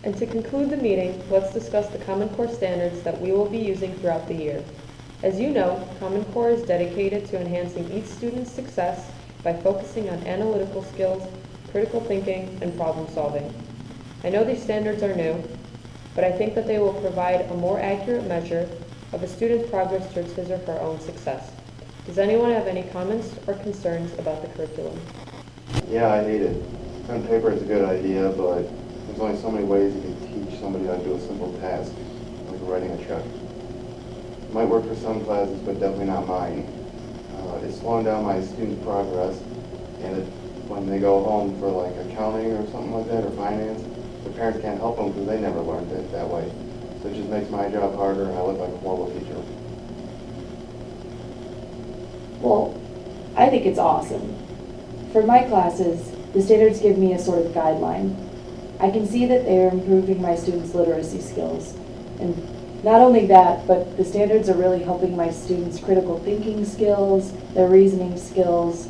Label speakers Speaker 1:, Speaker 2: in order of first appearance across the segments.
Speaker 1: And to conclude the meeting, let's discuss the Common Core standards that we will be using throughout the year. As you know, Common Core is dedicated to enhancing each student's success by focusing on analytical skills, critical thinking, and problem solving. I know these standards are new, but I think that they will provide a more accurate measure of a student's progress towards his or her own success. Does anyone have any comments or concerns about the curriculum?
Speaker 2: Yeah, I hate it. On paper it's a good idea, but there's only so many ways you can teach somebody how to do a simple task, like writing a check. It might work for some classes, but definitely not mine. It's slowing down my students' progress, and when they go home for like accounting or something like that, or finance, the parents can't help them because they never learned it that way. So it just makes my job harder, and I look like a horrible teacher.
Speaker 3: Well, I think it's awesome. For my classes, the standards give me a sort of guideline. I can see that they are improving my students' literacy skills. And not only that, but the standards are really helping my students' critical thinking skills, their reasoning skills,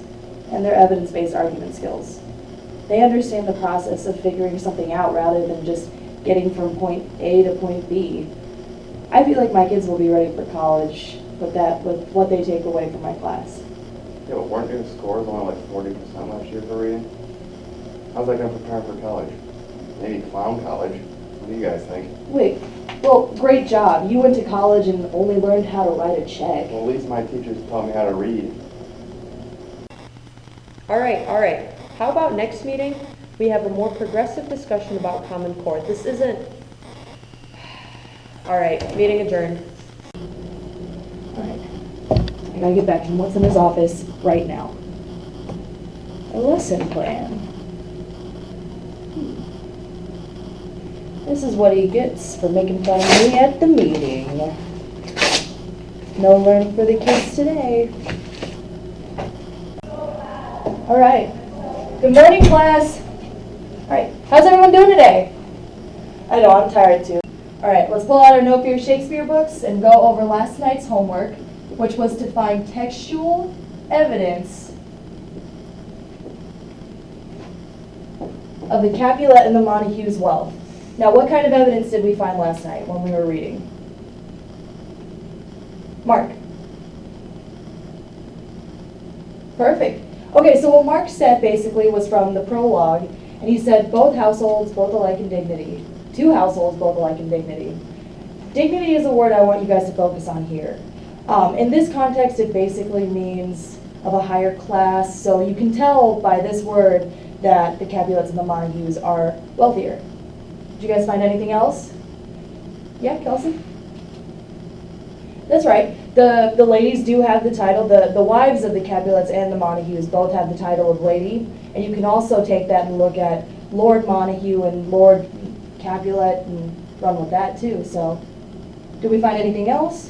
Speaker 3: and their evidence-based argument skills. They understand the process of figuring something out rather than just getting from point A to point B. I feel like my kids will be ready for college with what they take away from my class.
Speaker 2: Yeah, but weren't your scores only like 40% last year for reading? How's that going to prepare for college? Maybe clown college. What do you guys think?
Speaker 3: Wait, well, great job. You went to college and only learned how to write a check.
Speaker 2: Well, at least my teachers taught me how to read.
Speaker 1: All right. How about next meeting, we have a more progressive discussion about Common Core? This isn't... All right, meeting adjourned.
Speaker 3: All right. I gotta get back to him. What's in his office right now? A lesson plan. This is what he gets for making fun of me at the meeting. No learning for the kids today. All right. Good morning, class. All right. How's everyone doing today? I know, I'm tired too. All right, let's pull out our No Fear Shakespeare books and go over last night's homework, which was to find textual evidence of the Capulet and the Montagues' wealth. Now, what kind of evidence did we find last night when we were reading? Mark. Perfect. Okay, so what Mark said basically was from the prologue, and he said both households, both alike in dignity. Two households, both alike in dignity. Dignity is a word I want you guys to focus on here. In this context, it basically means of a higher class, so you can tell by this word that the Capulets and the Montagues are wealthier. Did you guys find anything else? Yeah, Kelsey? That's right. The ladies do have the title. The wives of the Capulets and the Montagues both have the title of lady, and you can also take that and look at Lord Montague and Lord Capulet and run with that too. So, did we find anything else?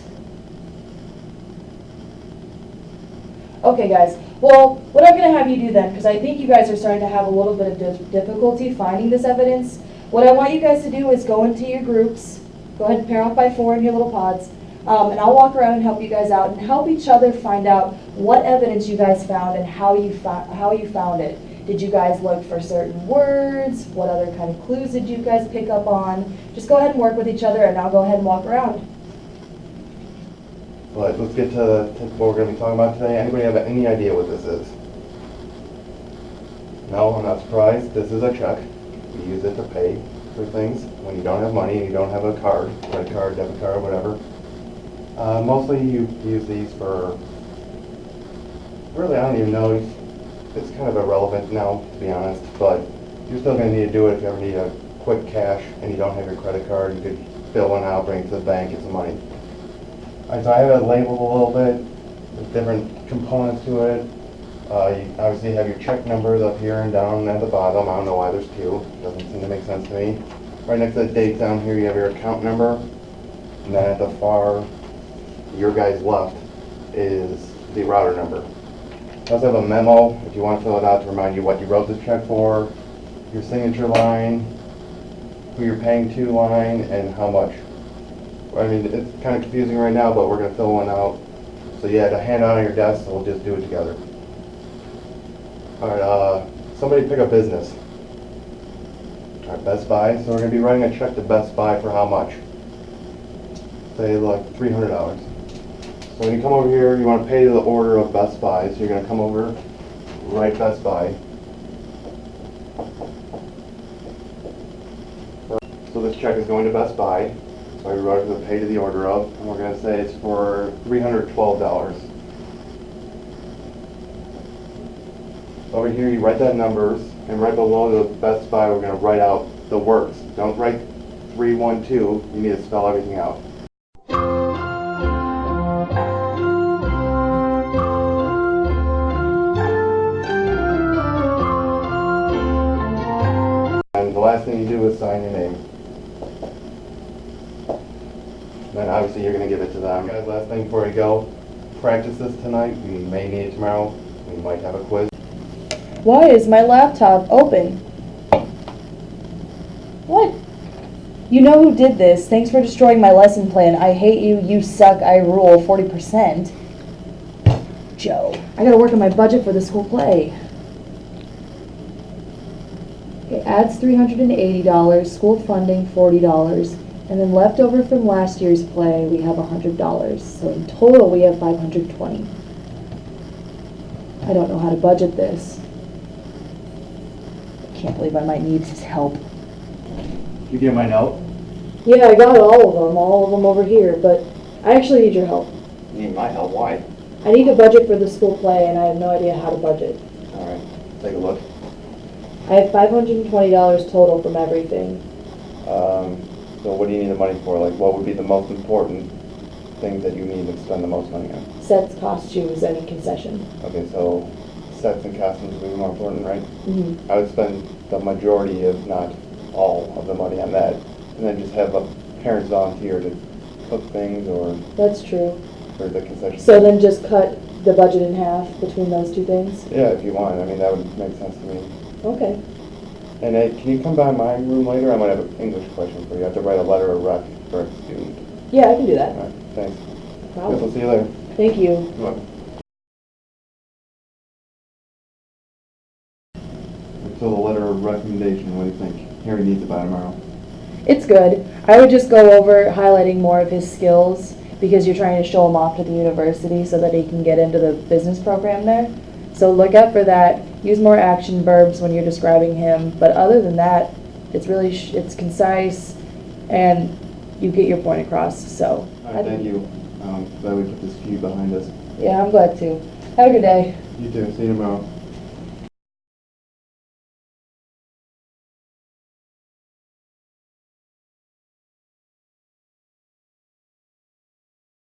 Speaker 3: Okay, guys. Well, what I'm going to have you do then, because I think you guys are starting to have a little bit of difficulty finding this evidence, what I want you guys to do is go into your groups, go ahead and pair off by 4 in your little pods, and I'll walk around and help you guys out and help each other find out what evidence you guys found and how you found it. Did you guys look for certain words? What other kind of clues did you guys pick up on? Just go ahead and work with each other, and I'll go ahead and walk around.
Speaker 2: But let's get to what we're going to be talking about today. Anybody have any idea what this is? No, I'm not surprised. This is a check. We use it to pay for things when you don't have money and you don't have a card, credit card, debit card, whatever. Mostly you use these for, really I don't even know, it's kind of irrelevant now to be honest, but you're still going to need to do it if you ever need a quick cash and you don't have your credit card. You could fill one out, bring it to the bank, get some money. Alright, so I have it labeled a little bit, with different components to it. You obviously have your check numbers up here and down at the bottom. I don't know why there's 2. Doesn't seem to make sense to me. Right next to the date down here you have your account number. And then at the far, your guy's left, is the router number. You also have a memo if you want to fill it out to remind you what you wrote this check for, your signature line, who you're paying to line, and how much. I mean, it's kind of confusing right now, but we're going to fill one out. So yeah, to hand out on your desk, so we'll just do it together. Alright, somebody pick a business. Alright, Best Buy, so we're gonna be writing a check to Best Buy for how much? Say like $300. So when you come over here, you wanna pay the order of Best Buy, so you're gonna come over, write Best Buy. So this check is going to Best Buy, so I wrote the pay to the order of, and we're gonna say it's for $312. Over here, you write that numbers, and right below the Best Buy, we're gonna write out the words. Don't write 312, you need to spell everything out. And the last thing you do is sign your name. Then obviously you're gonna give it to them. Guys, last thing before we go, practice this tonight, we may need it tomorrow, we might have a quiz.
Speaker 3: Why is my laptop open? What? You know who did this. Thanks for destroying my lesson plan. I hate you, you suck, I rule, 40%. Joe. I gotta work on my budget for the school play. Okay, ads $380, school funding $40, and then left over from last year's play, we have $100. So in total, we have $520. I don't know how to budget this. Can't believe I might need his help.
Speaker 2: You get my note?
Speaker 3: Yeah, I got all of them over here, but I actually need your help.
Speaker 2: You need my help, why?
Speaker 3: I need to budget for the school play, and I have no idea how to budget.
Speaker 2: Alright, take a look.
Speaker 3: I have $520 total from everything.
Speaker 2: So what do you need the money for? Like, what would be the most important things that you need to spend the most money on?
Speaker 3: Sets, costumes, any concession.
Speaker 2: Okay, so sets and costumes would be more important, right?
Speaker 3: Mm-hmm.
Speaker 2: I would spend the majority, if not all, of the money on that, and then just have parents volunteer to cook things or
Speaker 3: That's true.
Speaker 2: for the concession.
Speaker 3: So then just cut the budget in half between those two things?
Speaker 2: Yeah, if you want. I mean, that would make sense to me.
Speaker 3: Okay.
Speaker 2: And can you come by my room later? I might have an English question for you. I have to write a letter of rec for a student.
Speaker 3: Yeah, I can do that.
Speaker 2: All right, thanks.
Speaker 3: No
Speaker 2: Guess
Speaker 3: problem.
Speaker 2: we'll see you later.
Speaker 3: Thank you.
Speaker 2: You're welcome. So the letter of recommendation, what do you think? Harry needs it by tomorrow.
Speaker 3: It's good. I would just go over highlighting more of his skills because you're trying to show him off to the university so that he can get into the business program there. So look out for that. Use more action verbs when you're describing him. But other than that, it's really it's concise and you get your point across. So
Speaker 2: All right, thank you. Glad we put this feud behind us.
Speaker 3: yeah, I'm glad to. Have a good day.
Speaker 2: You too. See you tomorrow.